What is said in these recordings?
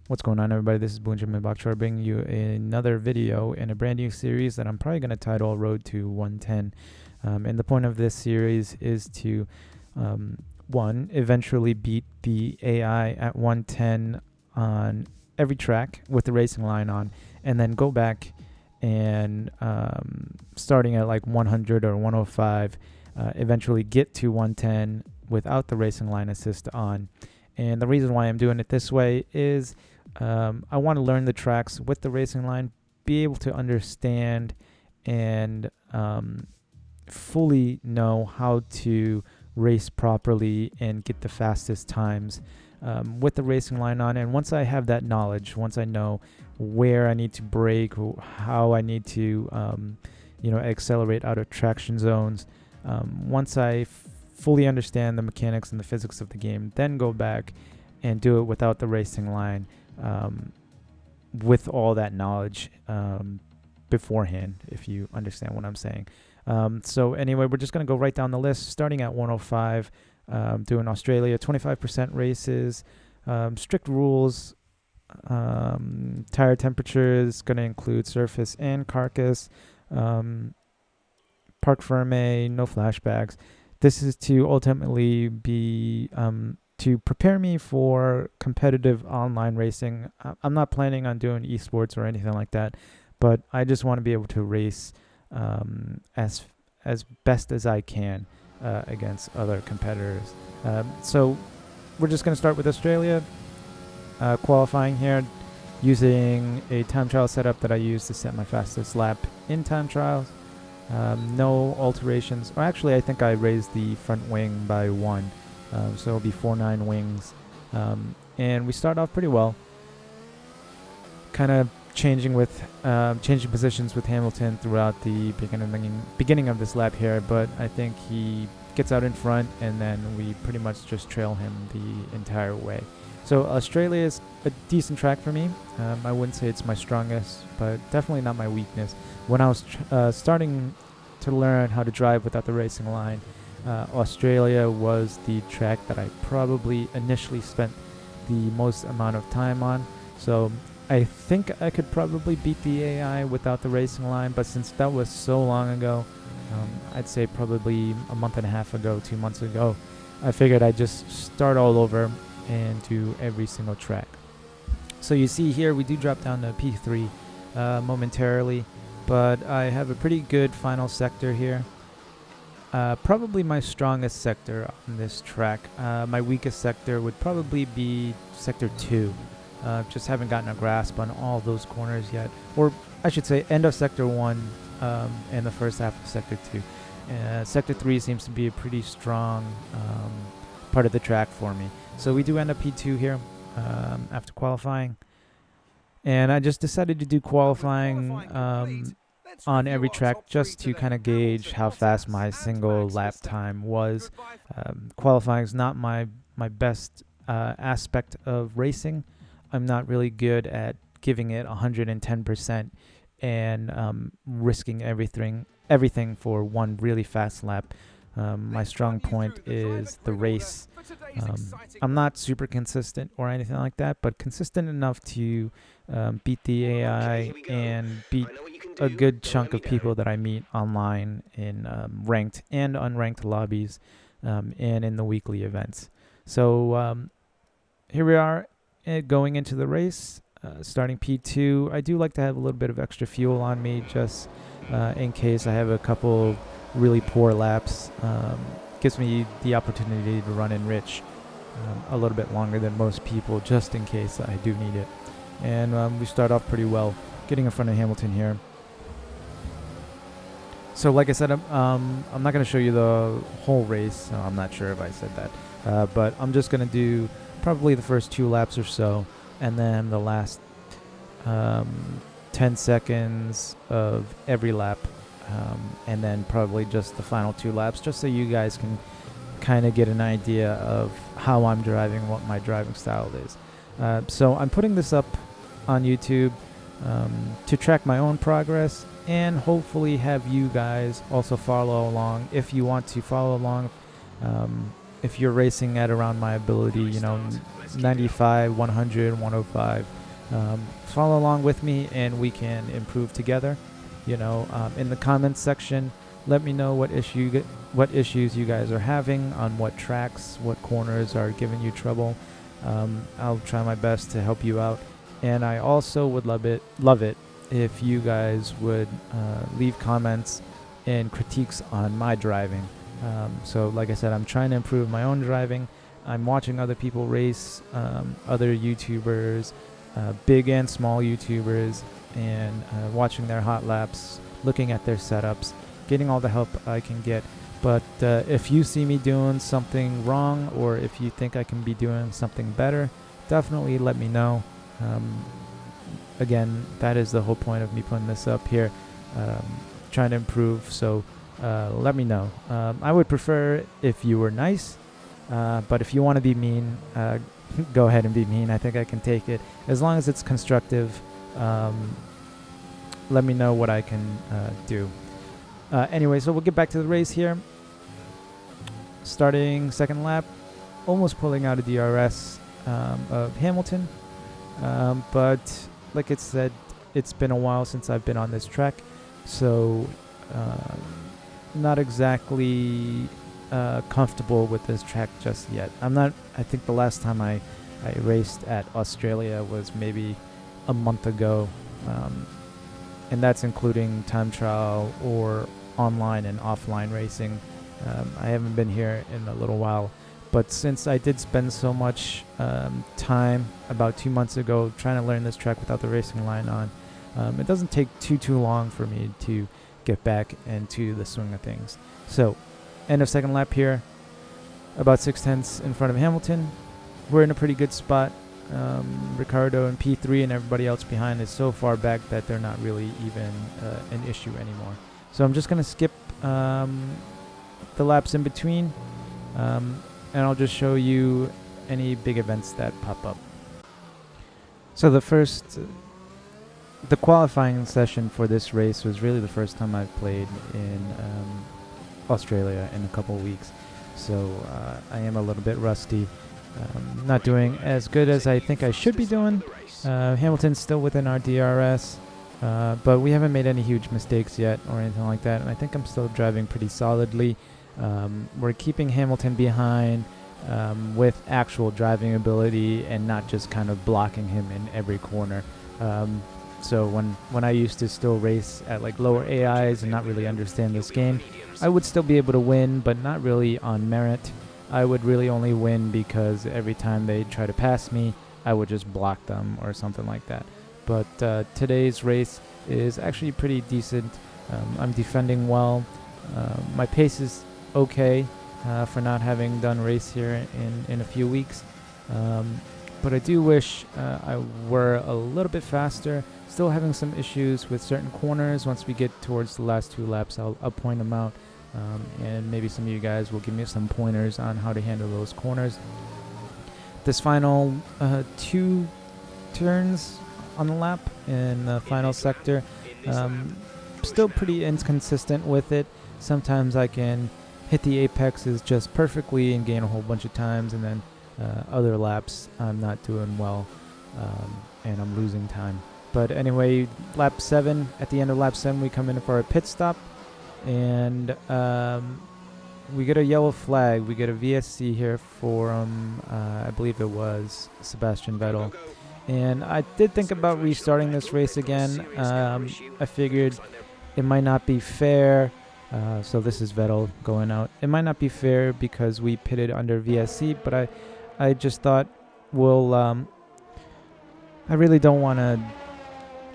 What's going on, everybody? This is Benjamin Bakchar bringing you another video in a brand new series that I'm probably going to title Road to 110. And the point of this series is to, one, eventually beat the AI at 110 on every track with the racing line on, and then go back and starting at like 100 or 105, eventually get to 110 without the racing line assist on. And the reason why I'm doing it this way is I want to learn the tracks with the racing line, be able to understand and fully know how to race properly and get the fastest times with the racing line on. And once I have that knowledge, once I know where I need to brake, how I need to accelerate out of traction zones, once I fully understand the mechanics and the physics of the game, then go back and do it without the racing line, with all that knowledge beforehand, if you understand what I'm saying. So anyway, we're just going to go right down the list, starting at 105, doing Australia, 25% races, strict rules, tire temperatures, going to include surface and carcass, parc ferme, no flashbacks. This is to ultimately be to prepare me for competitive online racing. I'm not planning on doing esports or anything like that, but I just want to be able to race as best as I can against other competitors. So we're just going to start with Australia, qualifying here, using a time trial setup that I use to set my fastest lap in time trials. No alterations, or actually I think I raised the front wing by one, so it'll be 4.9 wings, and we start off pretty well, kind of changing positions with Hamilton throughout the beginning of this lap here, but I think he gets out in front and then we pretty much just trail him the entire way. So Australia is a decent track for me. I wouldn't say it's my strongest, but definitely not my weakness. When I was starting to learn how to drive without the racing line, Australia was the track that I probably initially spent the most amount of time on. So I think I could probably beat the AI without the racing line, but since that was so long ago, I'd say probably a month and a half ago, 2 months ago, I figured I'd just start all over and do every single track. So you see here we do drop down to P3 momentarily, but I have a pretty good final sector here. Probably my strongest sector on this track. My weakest sector would probably be sector 2. Just haven't gotten a grasp on all those corners yet, or I should say end of sector 1 and the first half of sector 2. Sector 3 seems to be a pretty strong part of the track for me. So we do end up P2 here after qualifying. And I just decided to do qualifying on every track just to kind of gauge how fast my single lap time was. Qualifying is not my best aspect of racing. I'm not really good at giving it 110% and risking everything for one really fast lap. My strong point is the race. I'm not super consistent or anything like that, but consistent enough to beat the AI and beat a good chunk of people that I meet online in ranked and unranked lobbies and in the weekly events. So here we are going into the race, starting P2. I do like to have a little bit of extra fuel on me just in case I have a couple really poor laps. Gives me the opportunity to run in rich a little bit longer than most people, just in case I do need it. And we start off pretty well, getting in front of Hamilton here. So like I said, I'm not going to show you the whole race. I'm not sure if I said that, but I'm just going to do probably the first 2 laps or so, and then the last 10 seconds of every lap, and then probably just the final 2 laps, just so you guys can kind of get an idea of how I'm driving, what my driving style is. So I'm putting this up on YouTube to track my own progress and hopefully have you guys also follow along if you want to follow along. if you're racing at around my ability, 95, 100, 105, follow along with me and we can improve together. In the comments section, let me know what issues you guys are having on what tracks, what corners are giving you trouble. I'll try my best to help you out. And I also would love it if you guys would leave comments and critiques on my driving. So like I said, I'm trying to improve my own driving. I'm watching other people race, other YouTubers, big and small YouTubers, and watching their hot laps, looking at their setups, getting all the help I can get. But if you see me doing something wrong, or if you think I can be doing something better, definitely let me know. Again, that is the whole point of me putting this up here, trying to improve. So let me know. I would prefer if you were nice, but if you want to be mean, go ahead and be mean. I think I can take it as long as it's constructive. Let me know what I can do. Anyway, so we'll get back to the race here. Starting second lap, almost pulling out a DRS of Hamilton. But like it said, it's been a while since I've been on this track, so not exactly comfortable with this track just yet. I think the last time I raced at Australia was maybe a month ago, and that's including time trial or online and offline racing. I haven't been here in a little while, but since I did spend so much time about 2 months ago trying to learn this track without the racing line on, it doesn't take too long for me to get back into the swing of things. So, end of second lap here, about 6/10 in front of Hamilton. We're in a pretty good spot. Ricardo and P3 and everybody else behind is so far back that they're not really even an issue anymore. So I'm just going to skip the laps in between, and I'll just show you any big events that pop up. So the qualifying session for this race was really the first time I've played in Australia in a couple weeks. So I am a little bit rusty. Not doing as good as I think I should be doing. Hamilton's still within our DRS, but we haven't made any huge mistakes yet or anything like that, and I think I'm still driving pretty solidly. We're keeping Hamilton behind with actual driving ability and not just kind of blocking him in every corner. So when I used to still race at like lower AIs and not really understand this game, I would still be able to win, but not really on merit. I would really only win because every time they try to pass me, I would just block them or something like that. But today's race is actually pretty decent. I'm defending well. My pace is okay for not having done race here in a few weeks. But I do wish I were a little bit faster. Still having some issues with certain corners. Once we get towards the last 2 laps, I'll point them out. And maybe some of you guys will give me some pointers on how to handle those corners. This final 2 turns on the lap in the final sector, still pretty inconsistent with it. Sometimes I can hit the apexes just perfectly and gain a whole bunch of times, and then other laps I'm not doing well, and I'm losing time. But anyway, lap 7, at the end of lap 7, we come in for a pit stop. And we get a yellow flag. We get a VSC here for, I believe it was Sebastian Vettel. And I did think about restarting this race again. I figured it might not be fair. So this is Vettel going out. It might not be fair because we pitted under VSC, but I just thought, well, I really don't want to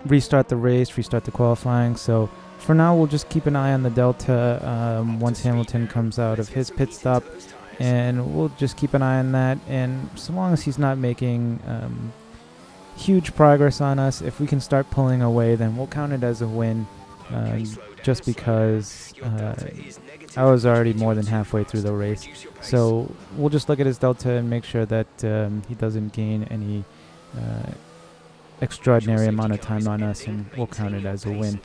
restart the race, restart the qualifying. So for now, we'll just keep an eye on the Delta once Hamilton comes out of his pit stop, and we'll just keep an eye on that. And so long as he's not making huge progress on us, if we can start pulling away, then we'll count it as a win, just because I was already more than halfway through the race. So we'll just look at his Delta and make sure that he doesn't gain any extraordinary amount of time on us, and we'll count it as a win.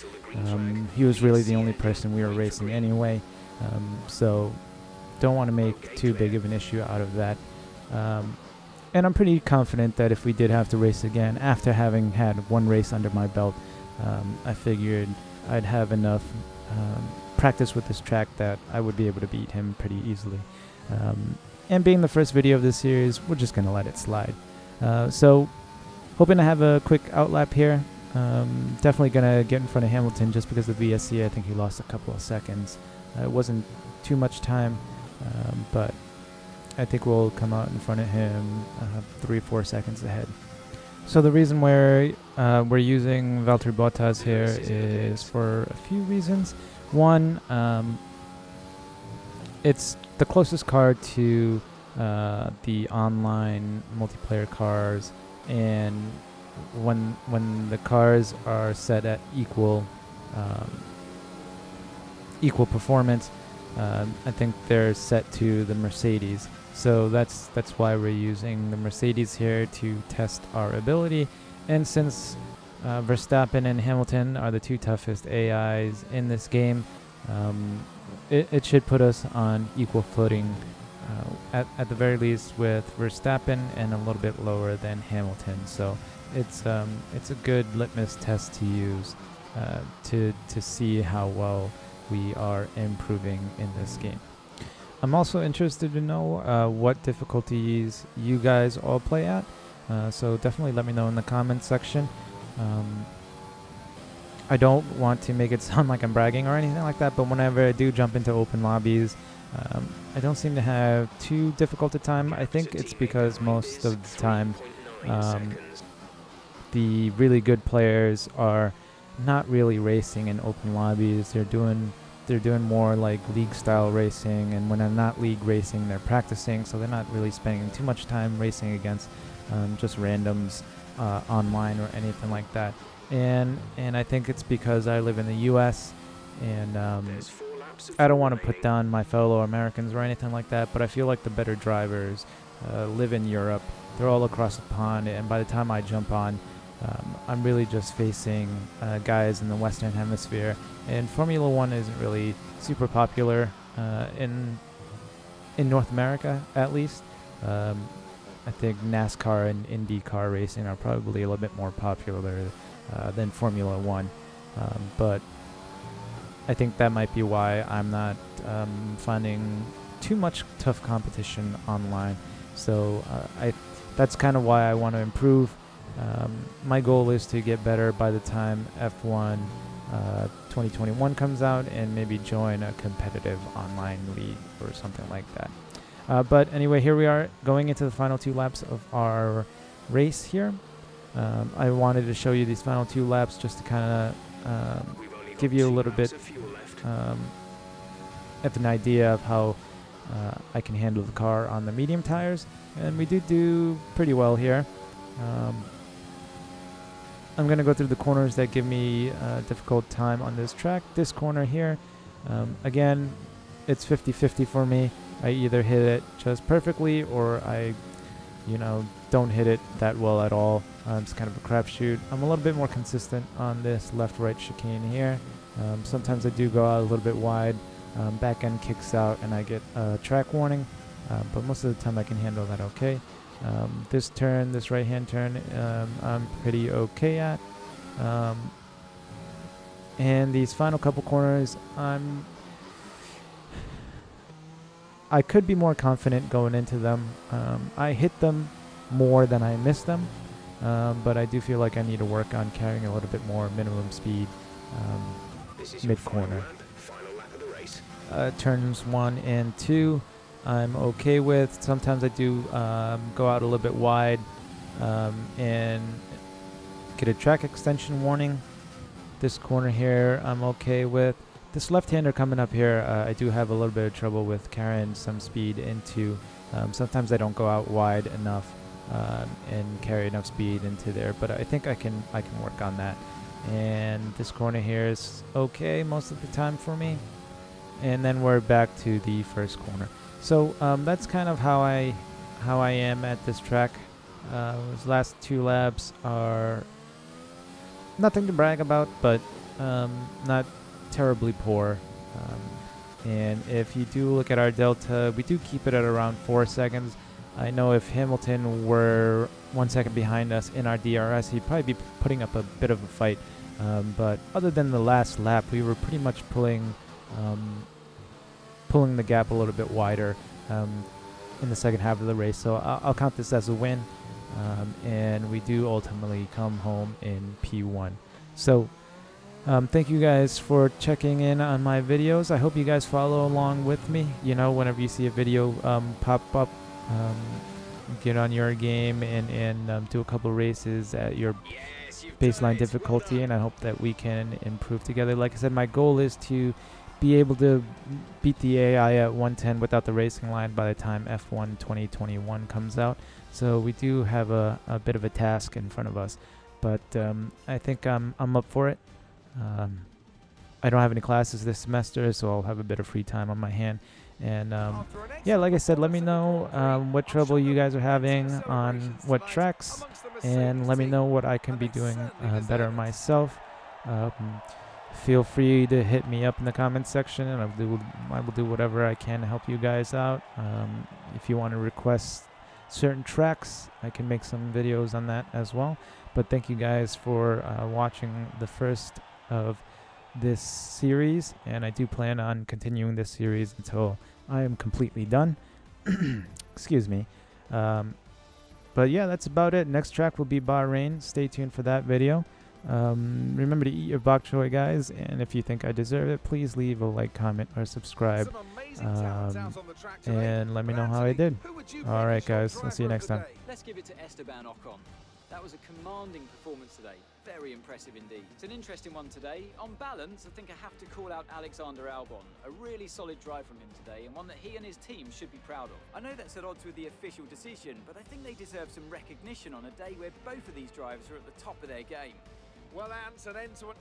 He was really the only person we were racing anyway, so don't want to make too big of an issue out of that. And I'm pretty confident that if we did have to race again, after having had one race under my belt, I figured I'd have enough practice with this track that I would be able to beat him pretty easily. And being the first video of this series, we're just going to let it slide. So, hoping to have a quick outlap here. Definitely going to get in front of Hamilton just because of VSC. I think he lost a couple of seconds. It wasn't too much time, but I think we'll come out in front of him 3-4 seconds ahead. So the reason we're using Valtteri Bottas here is for a few reasons. One, it's the closest car to the online multiplayer cars, and when the cars are set at equal performance, I think they're set to the Mercedes. So that's why we're using the Mercedes here to test our ability. And since Verstappen and Hamilton are the two toughest AIs in this game, it should put us on equal footing, at the very least with Verstappen, and a little bit lower than Hamilton. So it's a good litmus test to use to see how well we are improving in this game. I'm also interested to know what difficulties you guys all play at, so definitely let me know in the comments section. I don't want to make it sound like I'm bragging or anything like that, but whenever I do jump into open lobbies, I don't seem to have too difficult a time. I think it's because most of the time the really good players are not really racing in open lobbies. They're doing more like league style racing, and when they're not league racing, they're practicing, so they're not really spending too much time racing against just randoms online or anything like that. And I think it's because I live in the US, and I don't want to put down my fellow Americans or anything like that, but I feel like the better drivers live in Europe. They're all across the pond, and by the time I jump on, I'm really just facing guys in the Western Hemisphere, and Formula One isn't really super popular in North America, at least. I think NASCAR and IndyCar racing are probably a little bit more popular than Formula One, but I think that might be why I'm not finding too much tough competition online. So that's kind of why I want to improve. My goal is to get better by the time F1 2021 comes out, and maybe join a competitive online league or something like that. But anyway, here we are going into the final 2 laps of our race here. I wanted to show you these final 2 laps just to kind of give you a little bit of an idea of how I can handle the car on the medium tires, and we do pretty well here. I'm going to go through the corners that give me a difficult time on this track. This corner here, again, it's 50-50 for me. I either hit it just perfectly, or I, don't hit it that well at all. It's kind of a crapshoot. I'm a little bit more consistent on this left-right chicane here. Sometimes I do go out a little bit wide. Back end kicks out and I get a track warning, but most of the time I can handle that okay. This turn, this right-hand turn, I'm pretty okay at. And these final couple corners, I could be more confident going into them. I hit them more than I miss them, but I do feel like I need to work on carrying a little bit more minimum speed mid-corner. Turns 1 and 2, I'm okay with. Sometimes I do go out a little bit wide and get a track extension warning. This corner here I'm okay with. This left-hander coming up here, I do have a little bit of trouble with carrying some speed into. Sometimes I don't go out wide enough and carry enough speed into there, but I think I can work on that. And this corner here is okay most of the time for me. And then we're back to the first corner. So that's kind of how I am at this track. Those last 2 laps are nothing to brag about, but not terribly poor. And if you do look at our delta, we do keep it at around 4 seconds. I know if Hamilton were 1 second behind us in our DRS, he'd probably be putting up a bit of a fight. But other than the last lap, we were pretty much pulling the gap a little bit wider in the second half of the race. So I'll count this as a win. And we do ultimately come home in P1. So thank you guys for checking in on my videos. I hope you guys follow along with me. You know, whenever you see a video pop up, get on your game and do a couple races at your baseline difficulty, and I hope that we can improve together. Like I said, my goal is to be able to beat the AI at 110 without the racing line by the time F1 2021 comes out. So we do have a bit of a task in front of us, but I think I'm up for it. I don't have any classes this semester, so I'll have a bit of free time on my hand. And yeah, like I said, let me know what trouble you guys are having on what tracks, and let me know what I can be doing better myself. Feel free to hit me up in the comments section, and I will do whatever I can to help you guys out. If you want to request certain tracks, I can make some videos on that as well. But thank you guys for watching the first of this series, and I do plan on continuing this series until I am completely done. Excuse me. But yeah, that's about it. Next track will be Bahrain. Stay tuned for that video. Remember to eat your bok choy, guys, and if you think I deserve it, please leave a like, comment, or subscribe, and let me know how I did. Alright guys, I'll see you next time. Let's give it to Esteban Ocon. That was a commanding performance today. Very impressive indeed. It's an interesting one today. On balance, I think I have to call out Alexander Albon. A really solid drive from him today, and one that he and his team should be proud of. I know that's at odds with the official decision, but I think they deserve some recognition on a day where both of these drivers are at the top of their game. Well, Ants, an end to